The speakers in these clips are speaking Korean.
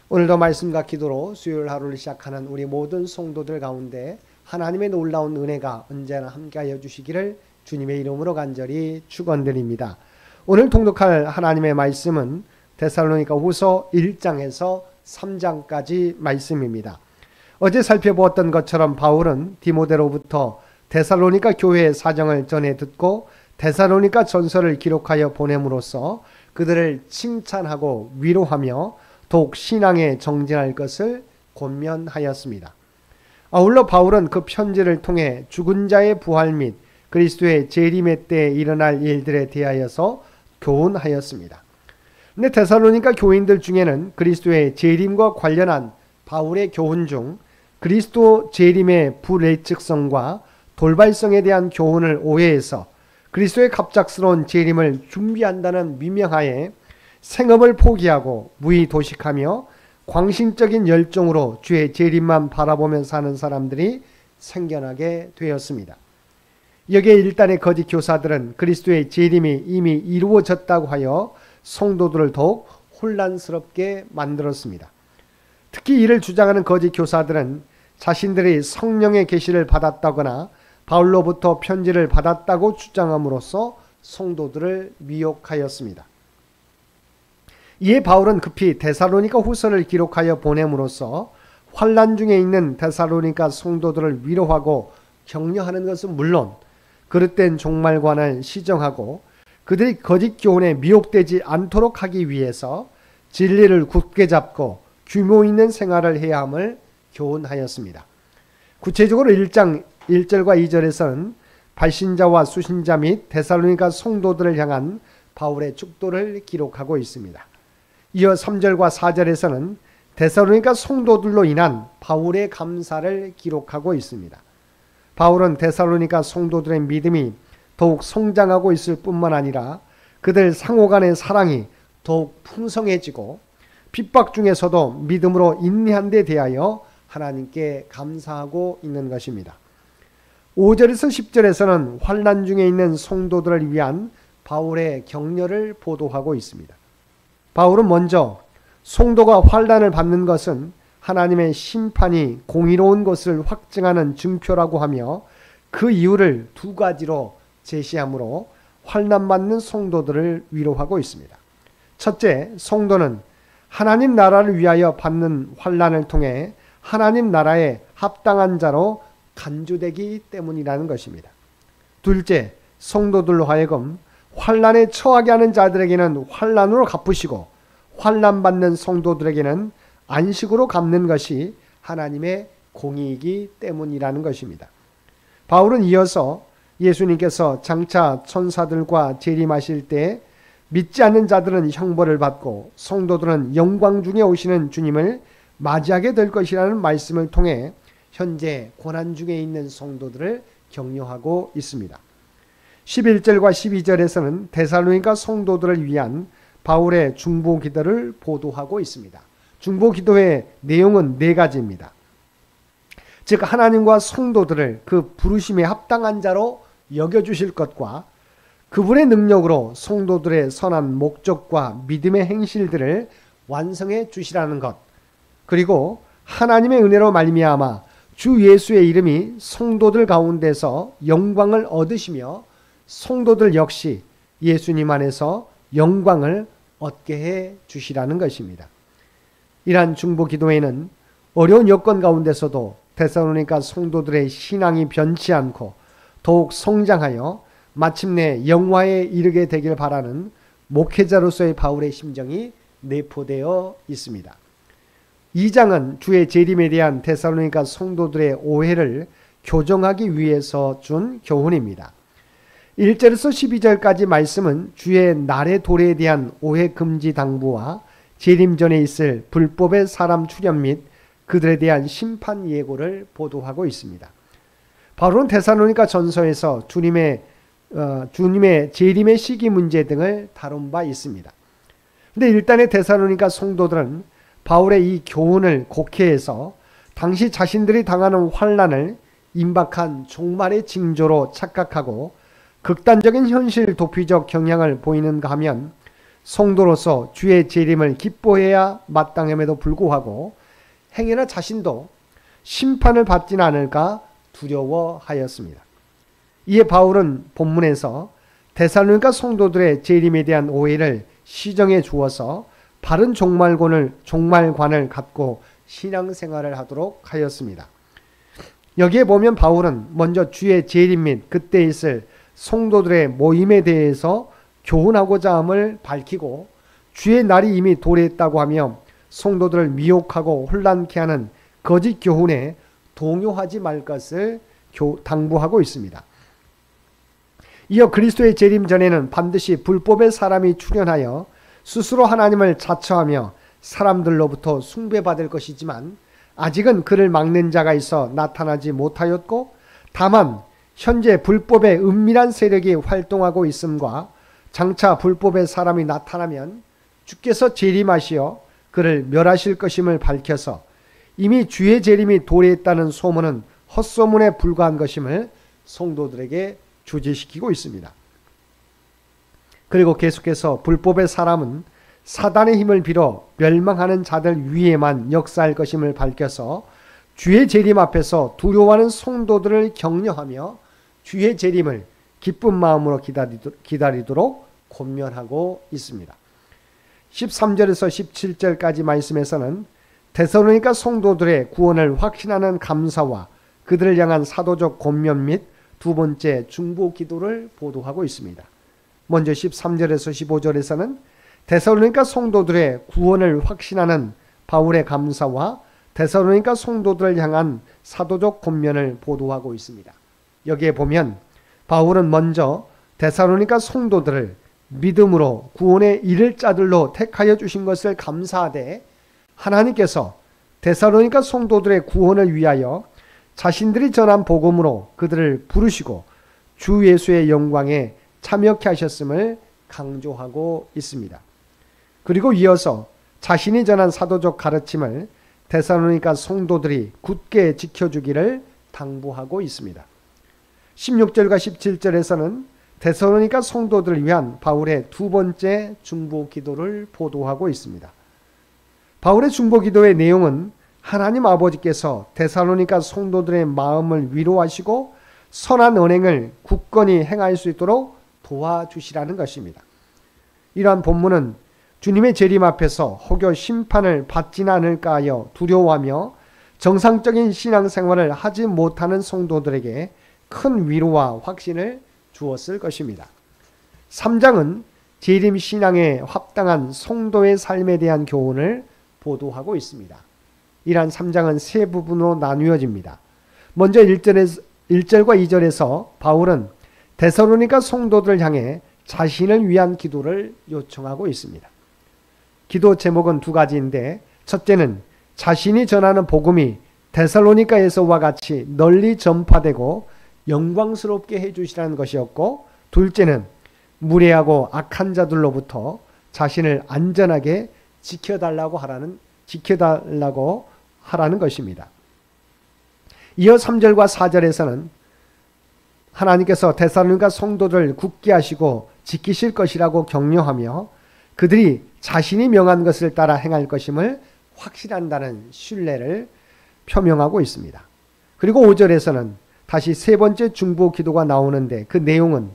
오늘도 말씀과 기도로 수요일 하루를 시작하는 우리 모든 성도들 가운데 하나님의 놀라운 은혜가 언제나 함께하여 주시기를 주님의 이름으로 간절히 축원드립니다. 오늘 통독할 하나님의 말씀은 데살로니가 후서 1장에서 3장까지 말씀입니다. 어제 살펴보았던 것처럼 바울은 디모데로부터 데살로니가 교회의 사정을 전해 듣고 데살로니가 전서를 기록하여 보냄으로써 그들을 칭찬하고 위로하며 더욱 신앙에 정진할 것을 권면하였습니다. 아울러 바울은 그 편지를 통해 죽은 자의 부활 및 그리스도의 재림의 때에 일어날 일들에 대하여서 교훈하였습니다. 근데 데살로니가 교인들 중에는 그리스도의 재림과 관련한 바울의 교훈 중 그리스도 재림의 불예측성과 돌발성에 대한 교훈을 오해해서 그리스도의 갑작스러운 재림을 준비한다는 미명하에 생업을 포기하고 무의 도식하며 광신적인 열정으로 주의 재림만 바라보며 사는 사람들이 생겨나게 되었습니다. 여기에 일단의 거짓 교사들은 그리스도의 재림이 이미 이루어졌다고 하여 성도들을 더욱 혼란스럽게 만들었습니다. 특히 이를 주장하는 거짓 교사들은 자신들이 성령의 계시를 받았다거나 바울로부터 편지를 받았다고 주장함으로써 성도들을 미혹하였습니다. 이에 바울은 급히 데살로니가 후서를 기록하여 보냄으로써 환난 중에 있는 데살로니가 성도들을 위로하고 격려하는 것은 물론 그릇된 종말관을 시정하고 그들이 거짓 교훈에 미혹되지 않도록 하기 위해서 진리를 굳게 잡고 규모 있는 생활을 해야 함을 교훈하였습니다. 구체적으로 1장 1절과 2절에서는 발신자와 수신자 및 데살로니가 성도들을 향한 바울의 축도를 기록하고 있습니다. 이어 3절과 4절에서는 데살로니가 성도들로 인한 바울의 감사를 기록하고 있습니다. 바울은 데살로니가 성도들의 믿음이 더욱 성장하고 있을 뿐만 아니라 그들 상호 간의 사랑이 더욱 풍성해지고 핍박 중에서도 믿음으로 인내한 데 대하여 하나님께 감사하고 있는 것입니다. 5절에서 10절에서는 환난 중에 있는 성도들을 위한 바울의 격려를 보도하고 있습니다. 바울은 먼저 성도가 환난을 받는 것은 하나님의 심판이 공의로운 것을 확증하는 증표라고 하며 그 이유를 두 가지로 제시하므로 환난받는 성도들을 위로하고 있습니다. 첫째, 성도는 하나님 나라를 위하여 받는 환난을 통해 하나님 나라에 합당한 자로 간주되기 때문이라는 것입니다. 둘째, 성도들로 하여금 환난에 처하게 하는 자들에게는 환난으로 갚으시고 환난받는 성도들에게는 안식으로 갚는 것이 하나님의 공의이기 때문이라는 것입니다. 바울은 이어서 예수님께서 장차 천사들과 재림하실 때 믿지 않는 자들은 형벌을 받고 성도들은 영광 중에 오시는 주님을 맞이하게 될 것이라는 말씀을 통해 현재 고난 중에 있는 성도들을 격려하고 있습니다. 11절과 12절에서는 데살로니가 성도들을 위한 바울의 중보 기도를 보도하고 있습니다. 중보 기도의 내용은 네 가지입니다. 즉 하나님과 성도들을 그 부르심에 합당한 자로 여겨주실 것과 그분의 능력으로 성도들의 선한 목적과 믿음의 행실들을 완성해 주시라는 것, 그리고 하나님의 은혜로 말미암아 주 예수의 이름이 성도들 가운데서 영광을 얻으시며 성도들 역시 예수님 안에서 영광을 얻게 해 주시라는 것입니다. 이러한 중보 기도에는 어려운 여건 가운데서도 데살로니가 성도들의 신앙이 변치 않고 더욱 성장하여 마침내 영화에 이르게 되길 바라는 목회자로서의 바울의 심정이 내포되어 있습니다. 2장은 주의 재림에 대한 데살로니가 성도들의 오해를 교정하기 위해서 준 교훈입니다. 1절에서 12절까지 말씀은 주의 날의 도래에 대한 오해 금지 당부와 재림 전에 있을 불법의 사람 출현 및 그들에 대한 심판 예고를 보도하고 있습니다. 바울은 데살로니가 전서에서 주님의 재림의 시기 문제 등을 다룬 바 있습니다. 그런데 일단의 데살로니가 성도들은 바울의 이 교훈을 곡해해서 당시 자신들이 당하는 환난을 임박한 종말의 징조로 착각하고 극단적인 현실 도피적 경향을 보이는가 하면 성도로서 주의 재림을 기뻐해야 마땅함에도 불구하고 행여나 자신도 심판을 받지는 않을까 두려워하였습니다. 이에 바울은 본문에서 데살로니가 성도들의 재림에 대한 오해를 시정해 주어서 바른 종말관을 갖고 신앙생활을 하도록 하였습니다. 여기에 보면 바울은 먼저 주의 재림 및 그때 있을 성도들의 모임에 대해서 교훈하고자 함을 밝히고 주의 날이 이미 도래했다고 하며 성도들을 미혹하고 혼란케 하는 거짓 교훈에 동요하지 말 것을 당부하고 있습니다. 이어 그리스도의 재림 전에는 반드시 불법의 사람이 출현하여 스스로 하나님을 자처하며 사람들로부터 숭배받을 것이지만 아직은 그를 막는 자가 있어 나타나지 못하였고 다만 현재 불법의 은밀한 세력이 활동하고 있음과 장차 불법의 사람이 나타나면 주께서 재림하시어 그를 멸하실 것임을 밝혀서 이미 주의 재림이 도래했다는 소문은 헛소문에 불과한 것임을 성도들에게 주지시키고 있습니다. 그리고 계속해서 불법의 사람은 사단의 힘을 빌어 멸망하는 자들 위에만 역사할 것임을 밝혀서 주의 재림 앞에서 두려워하는 성도들을 격려하며 주의 재림을 기쁜 마음으로 기다리도록 권면하고 있습니다. 13절에서 17절까지 말씀에서는 데살로니가 성도들의 구원을 확신하는 감사와 그들을 향한 사도적 권면 및 두 번째 중보 기도를 보도하고 있습니다. 먼저 13절에서 15절에서는 데살로니가 성도들의 구원을 확신하는 바울의 감사와 데살로니가 성도들을 향한 사도적 권면을 보도하고 있습니다. 여기에 보면 바울은 먼저 데살로니가 성도들을 믿음으로 구원에 이를 자들로 택하여 주신 것을 감사하되 하나님께서 데살로니가 성도들의 구원을 위하여 자신들이 전한 복음으로 그들을 부르시고 주 예수의 영광에 참여케 하셨음을 강조하고 있습니다. 그리고 이어서 자신이 전한 사도적 가르침을 데살로니가 성도들이 굳게 지켜주기를 당부하고 있습니다. 16절과 17절에서는 데살로니가 성도들을 위한 바울의 두 번째 중보 기도를 보도하고 있습니다. 바울의 중보 기도의 내용은 하나님 아버지께서 데살로니가 성도들의 마음을 위로하시고 선한 언행을 굳건히 행할 수 있도록 도와주시라는 것입니다. 이러한 본문은 주님의 재림 앞에서 혹여 심판을 받지는 않을까 하여 두려워하며 정상적인 신앙생활을 하지 못하는 성도들에게 큰 위로와 확신을 주었을 것입니다. 3장은 재림 신앙에 합당한 성도의 삶에 대한 교훈을 보도하고 있습니다. 이러한 3장은 세 부분으로 나누어집니다. 먼저 1절과 2절에서 바울은 데살로니가 성도들을 향해 자신을 위한 기도를 요청하고 있습니다. 기도 제목은 두 가지인데 첫째는 자신이 전하는 복음이 데살로니가에서와 같이 널리 전파되고 영광스럽게 해주시라는 것이었고 둘째는 무례하고 악한 자들로부터 자신을 안전하게 지켜달라고 하라는 것입니다. 이어 3절과 4절에서는 하나님께서 데살로니가 성도들을 굳게 하시고 지키실 것이라고 격려하며 그들이 자신이 명한 것을 따라 행할 것임을 확신한다는 신뢰를 표명하고 있습니다. 그리고 5절에서는 다시 세 번째 중보 기도가 나오는데 그 내용은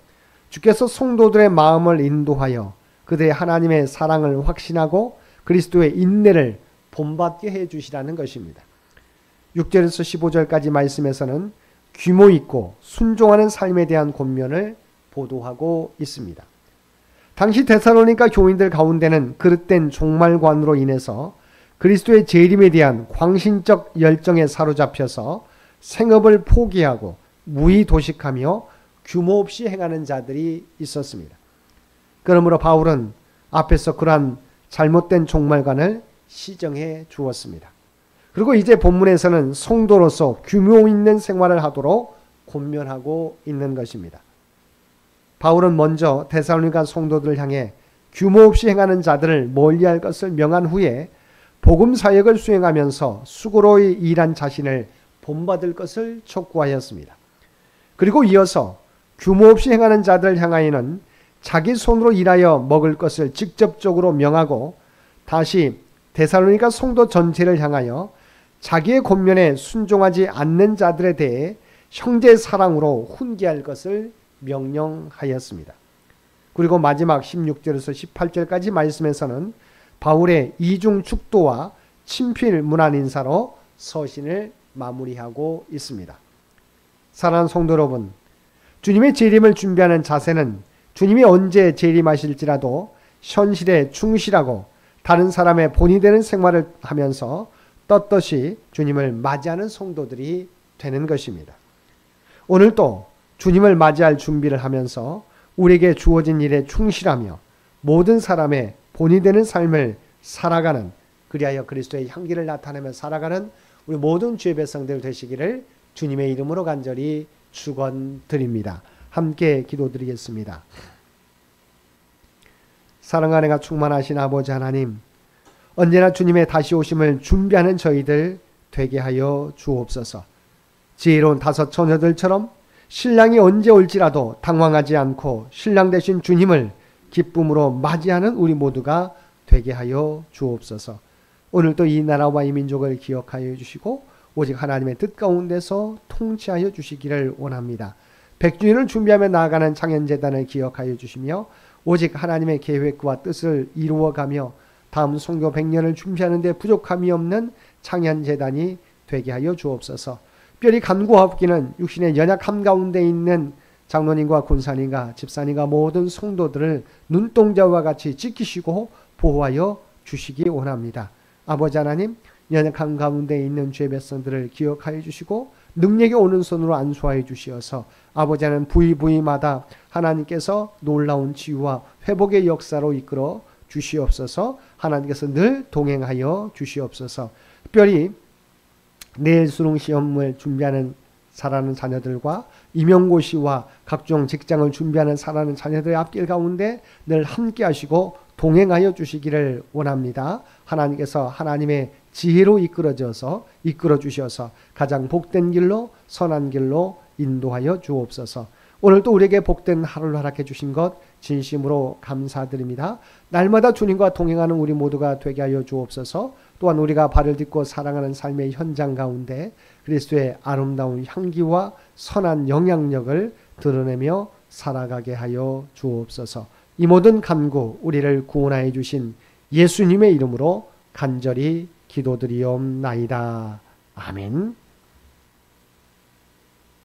주께서 성도들의 마음을 인도하여 그들의 하나님의 사랑을 확신하고 그리스도의 인내를 본받게 해주시라는 것입니다. 6절에서 15절까지 말씀에서는 규모 있고 순종하는 삶에 대한 권면을 보도하고 있습니다. 당시 데살로니가 교인들 가운데는 그릇된 종말관으로 인해서 그리스도의 재림에 대한 광신적 열정에 사로잡혀서 생업을 포기하고 무의도식하며 규모 없이 행하는 자들이 있었습니다. 그러므로 바울은 앞에서 그러한 잘못된 종말관을 시정해 주었습니다. 그리고 이제 본문에서는 성도로서 규모 있는 생활을 하도록 권면하고 있는 것입니다. 바울은 먼저 데살로니가 성도들을 향해 규모 없이 행하는 자들을 멀리할 것을 명한 후에 복음 사역을 수행하면서 수고로이 일한 자신을 본받을 것을 촉구하였습니다. 그리고 이어서 규모 없이 행하는 자들을 향하여는 자기 손으로 일하여 먹을 것을 직접적으로 명하고 다시 데살로니가 성도 전체를 향하여 자기의 권면에 순종하지 않는 자들에 대해 형제 사랑으로 훈계할 것을 명령하였습니다. 그리고 마지막 16절에서 18절까지 말씀에서는 바울의 이중 축도와 친필 문안 인사로 서신을 마무리하고 있습니다. 사랑하는 성도 여러분, 주님의 재림을 준비하는 자세는 주님이 언제 재림하실지라도 현실에 충실하고 다른 사람의 본이 되는 생활을 하면서 떳떳이 주님을 맞이하는 성도들이 되는 것입니다. 오늘도 주님을 맞이할 준비를 하면서 우리에게 주어진 일에 충실하며 모든 사람의 본이 되는 삶을 살아가는, 그리하여 그리스도의 향기를 나타내며 살아가는 우리 모든 주의 백성들 되시기를 주님의 이름으로 간절히 축원드립니다. 함께 기도드리겠습니다. 사랑과 은혜가 충만하신 아버지 하나님, 언제나 주님의 다시 오심을 준비하는 저희들 되게 하여 주옵소서. 지혜로운 다섯 처녀들처럼 신랑이 언제 올지라도 당황하지 않고 신랑 되신 주님을 기쁨으로 맞이하는 우리 모두가 되게 하여 주옵소서. 오늘도 이 나라와 이 민족을 기억하여 주시고 오직 하나님의 뜻 가운데서 통치하여 주시기를 원합니다. 백주년을 준비하며 나아가는 창현재단을 기억하여 주시며 오직 하나님의 계획과 뜻을 이루어가며 다음 선교 100년을 준비하는 데 부족함이 없는 창현재단이 되게 하여 주옵소서. 특별히 간구하옵기는 육신의 연약함 가운데 있는 장로님과 권사님과 집사님과 모든 성도들을 눈동자와 같이 지키시고 보호하여 주시기 원합니다. 아버지 하나님, 연약함 가운데 있는 죄 백성들을 기억하여 주시고 능력이 오는 손으로 안수하여 주시어서 아버지 하나님 부위부위마다 하나님께서 놀라운 치유와 회복의 역사로 이끌어 주시옵소서. 하나님께서 늘 동행하여 주시옵소서. 특별히 내일 수능 시험을 준비하는 사랑하는 자녀들과 임용고시와 각종 직장을 준비하는 사랑하는 자녀들의 앞길 가운데 늘 함께 하시고 동행하여 주시기를 원합니다. 하나님께서 하나님의 지혜로 이끌어 주셔서 가장 복된 길로 선한 길로 인도하여 주옵소서. 오늘도 우리에게 복된 하루를 허락해 주신 것 진심으로 감사드립니다. 날마다 주님과 동행하는 우리 모두가 되게 하여 주옵소서. 또한 우리가 발을 딛고 살아가는 삶의 현장 가운데 그리스도의 아름다운 향기와 선한 영향력을 드러내며 살아가게 하여 주옵소서. 이 모든 간구 우리를 구원하여 주신 예수님의 이름으로 간절히 기도드리옵나이다. 아멘.